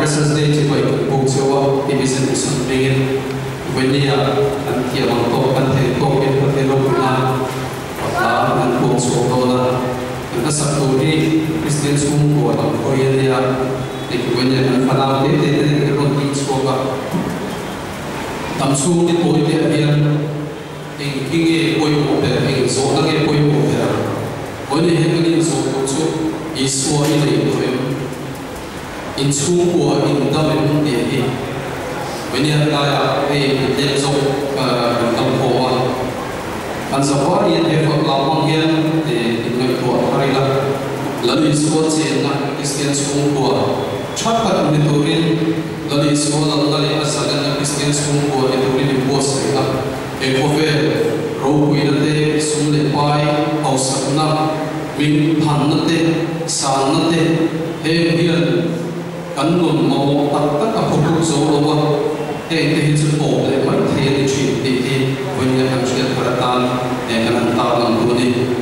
Christmas Day to my book so it is in something when you are and here on top and the top in the local and books for dollar and as a story Christians who go on Korea when you are found they don't teach for Tamsu the boy there in King Boy in Soda Boy when you have in so is for in school or in government when you have a days of Tampoa and so far you have a long here in my Harila Ladi Sports in Christian School Chapa in the Turin Ladi School Ladi Asalan Christian School in Turin was a cover rope with a day Sunday pie house of Nak Wing Panate Sanate Here Kanun mau tak apapun soal yang disebut oleh materi cinta punya hasil peratan yang akan tahu nanti.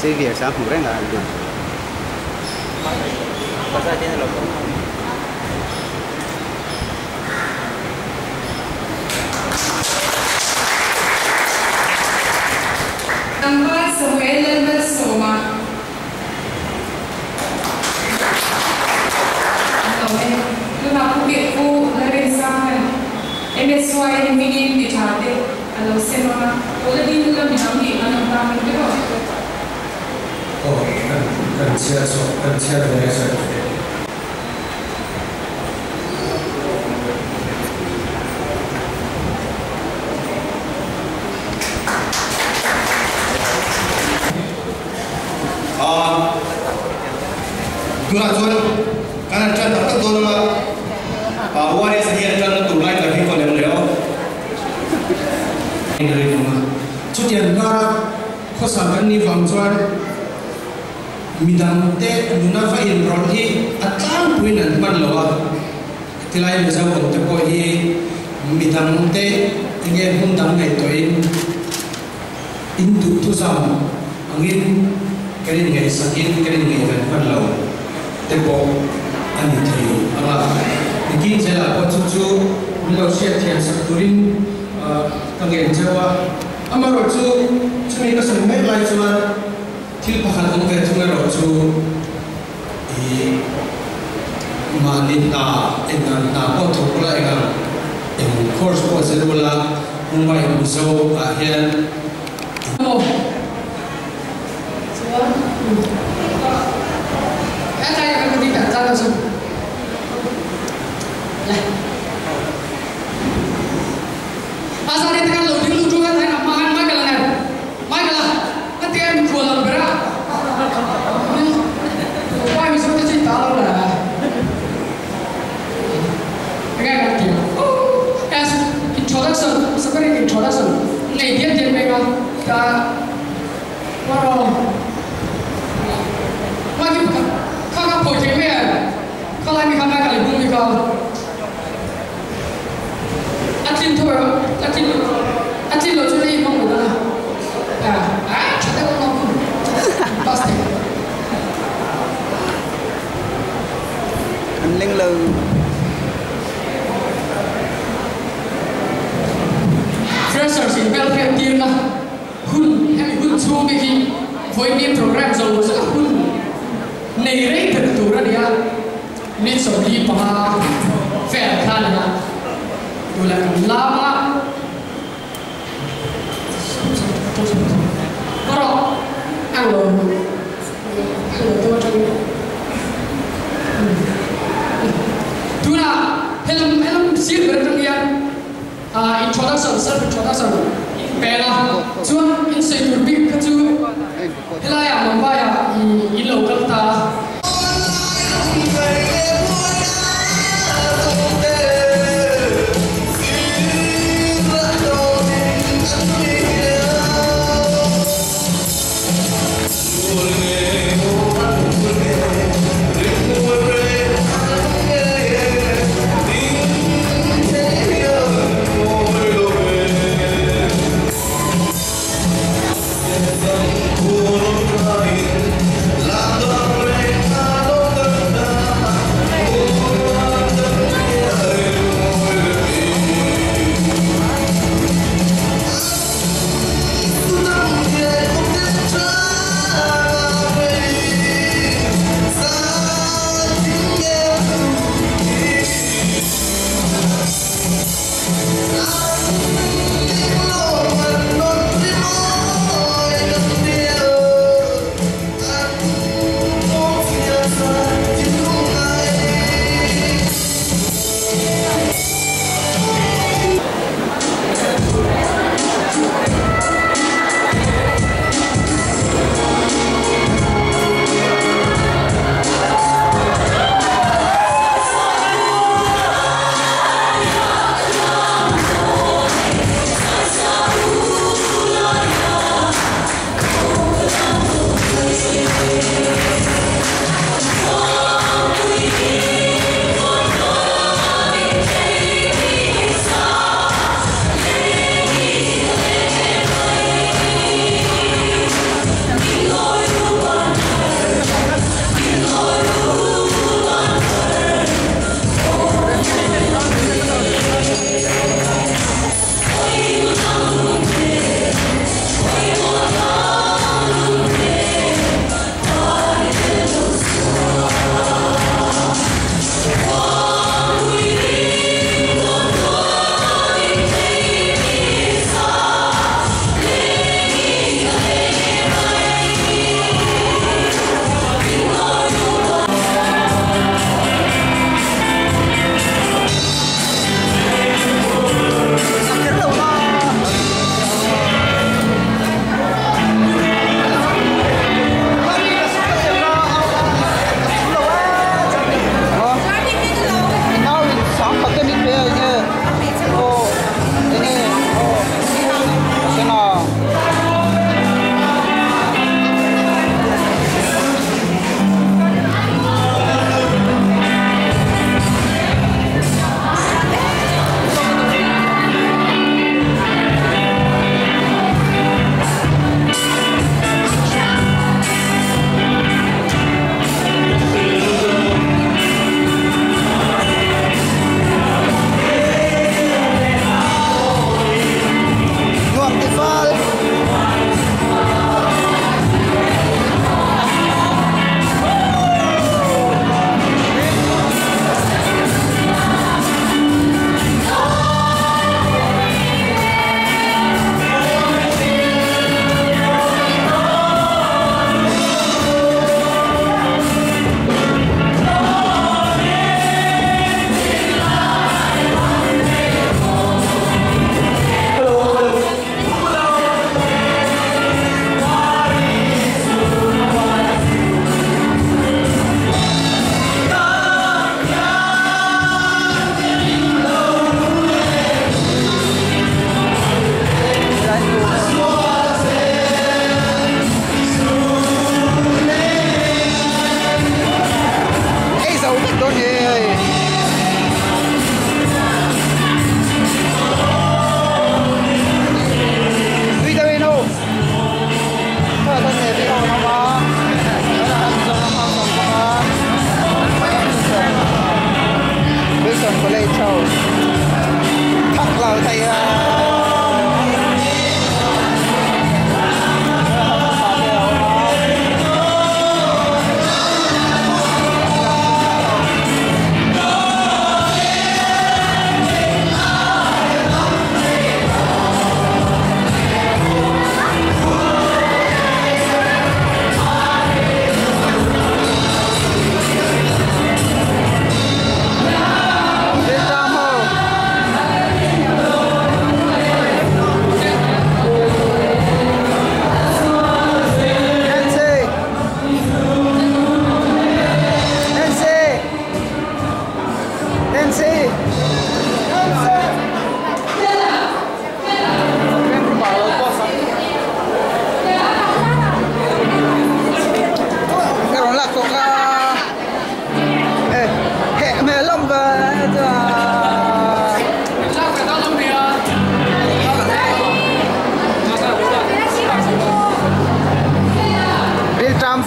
chơi việc sao cũng rất là được. Number Sohail Soma. Tôi học công việc phụ là bên sang em biết xoay em nghĩ bị trả tiền alo xem mà tôi là đi làm gì làm làm cái đó cần chia về sự Tuna John, karena John tak tahu nama waris dia John tu naik lagi kalau beliau. dari rumah. Cucian gara kosakan ni fangsuan midang te luna fa in rohi atang puinan pan lawa. Tilai bisa untuk koi midang te ingin hundang ngai toin intu tu sama angin kering ngai sakin kering ngai pan lawa. Tempo ani trio ala begini saya buat cucu beliau siap tiang sektorin kangen Jawa amaro cu cumi kesan mai lai cuma til pakan ong ke cuma ro cu i manita engan na ko thokla engan en course ko zerula mumbai muzo ahian oh so saya akan tidak tahu so asal itu kan lo dulu juga saya makan makan lah nanti yang jualan berat wah misalnya sih tahu lah enggak dia as introduction sebenarnya introduction nih dia mereka walau lagi kakak pojok ya kalau ini kakak kali belum nikah atin tu atin lo cuma ini mau mana kita mau pasti anh lên lư fresher sih welfare team lah hun hun chu begi với niềm program giàu rất là hun này đấy thật tủ ra đi nên sở đi bà phèn than nha tôi là lama kalau alo tôi tuna helm sir berdengian introduction self introduction pela chuan insecure big chu helaya mambaya I local ta La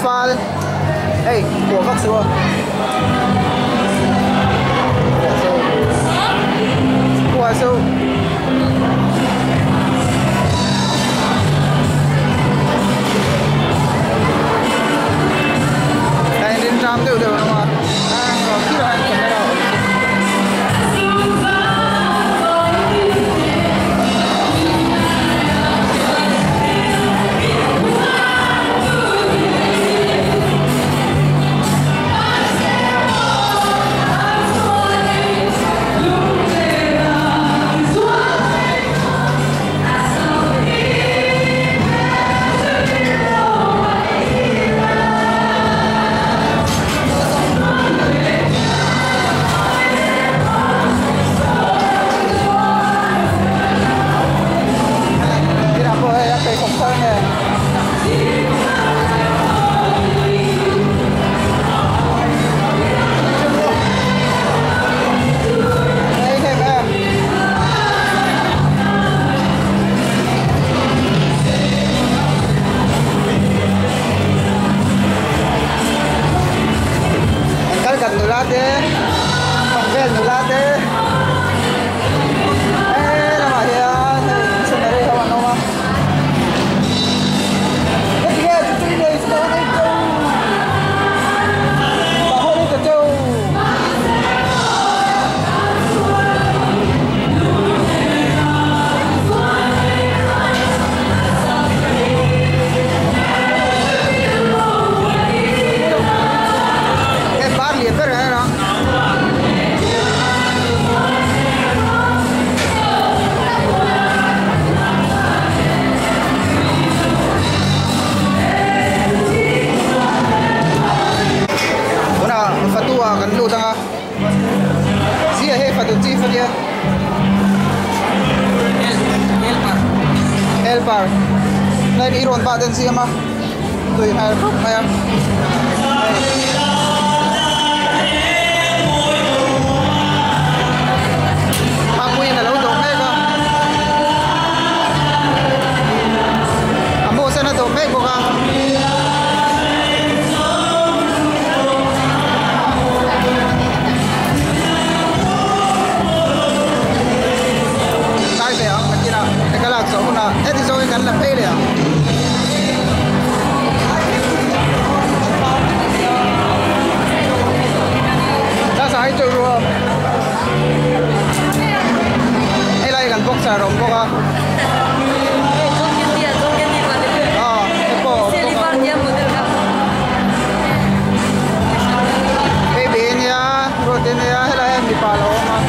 phal hey của các số của số đây đến trăm đều đều mà khi là anh cầm cái đầu Elpar, lain iron paten siapa? Tuh yang ada ayam. Aku yang dalam dong mereka. Kamu sana dong mereka kan? Thế rồi gắn là phê đấy à? Đã sai chơi rồi. Hay là gắn bóc xà rồng bóc à? Cái bộ. Cái bên nha, rồi tên nha, hay là em bị phá lỗ mà.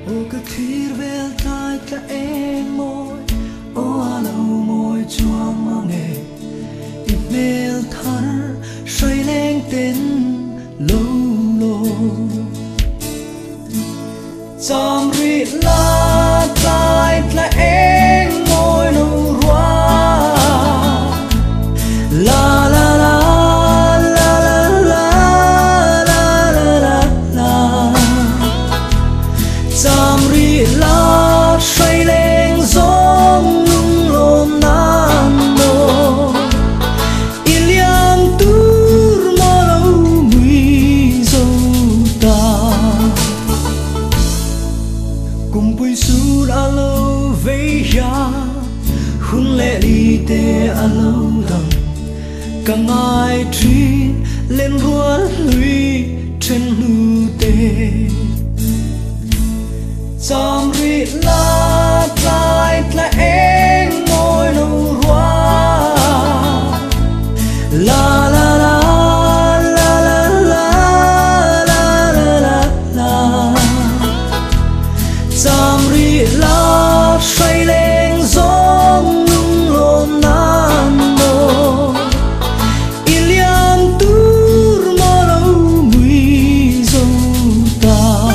ô cái thir vel tai ta em môi ô alo môi chua mang nghề email thar say lên tên lâu lâu chăm ri la tai ta em môi nụ hoa la la la la say lên gió lung lom nam mô iliam tur mơ lâu mùi dâu ta cùng bùi su đã lâu với ya hun lệ đi tê à lâu đằng càng ai truy lên ruột lùi trên hư tê chăm ri la tai ta em môi nụ hoa la la la la la la la la la chăm ri la say lên gió lung lom nam mô iliam tur mơ lâu mùi dâu ta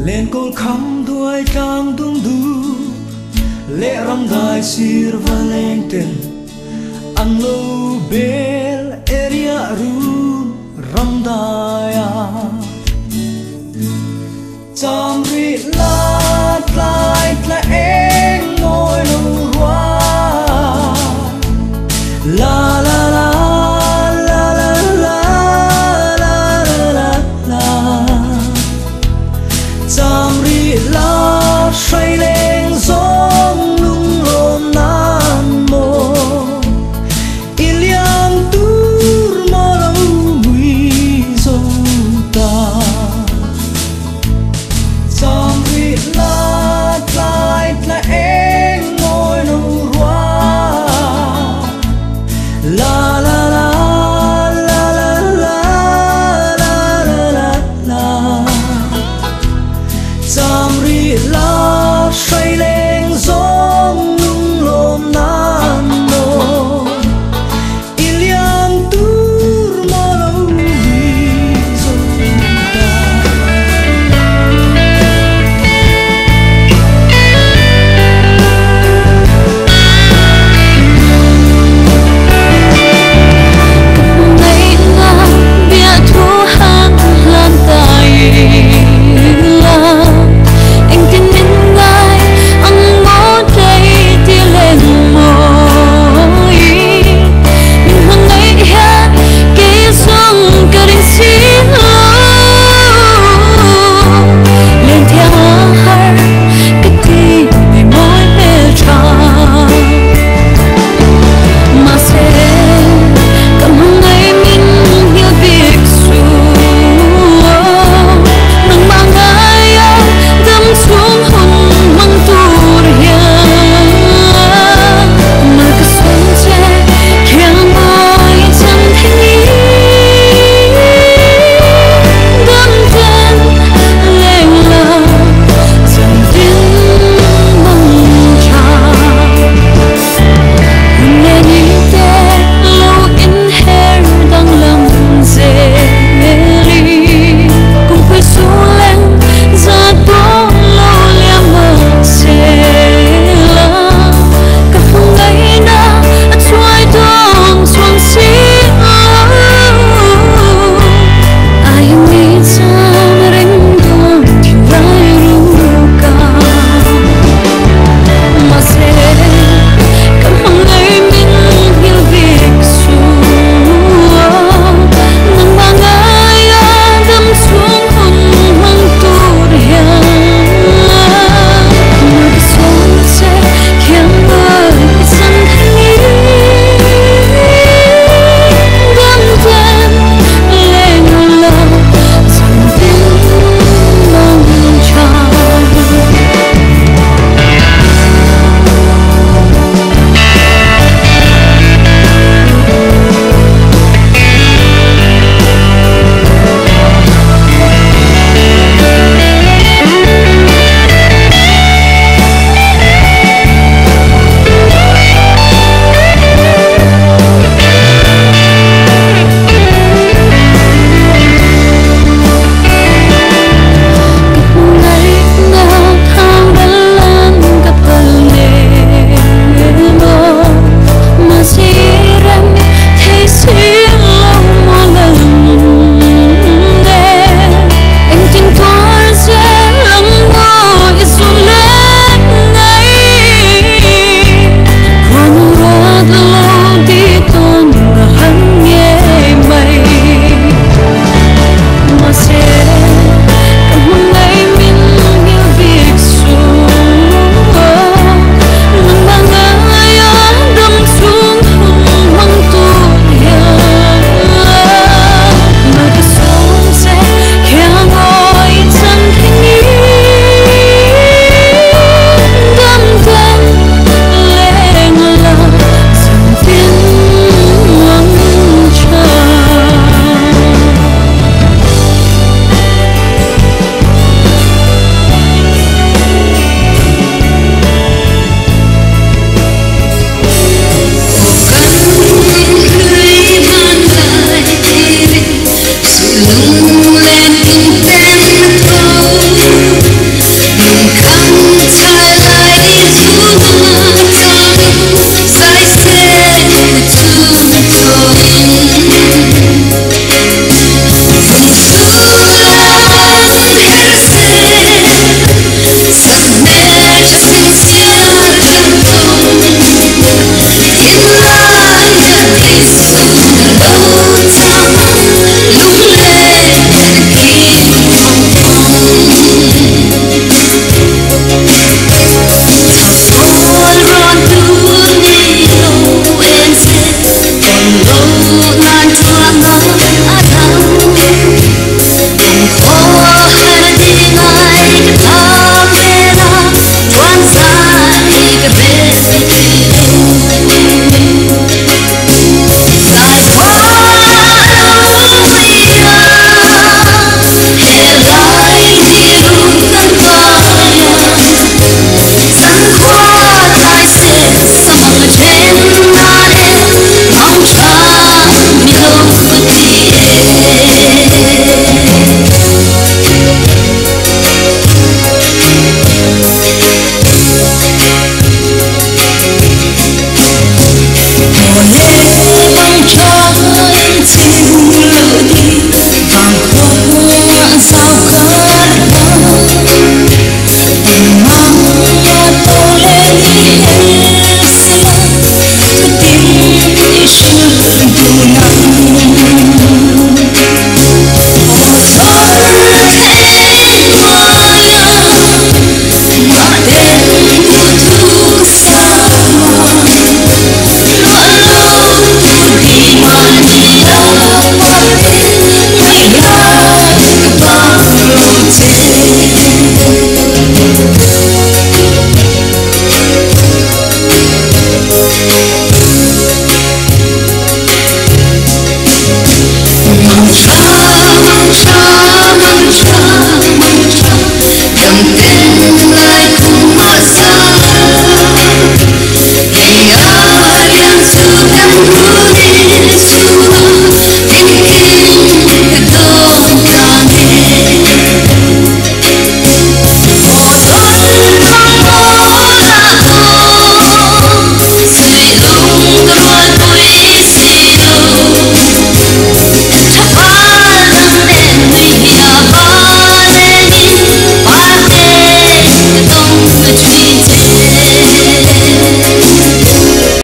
lên cột khăm đuôi trang tung du lệ râm đai sir và lên tên ăn lâu bel area ru râm đai chăm ri la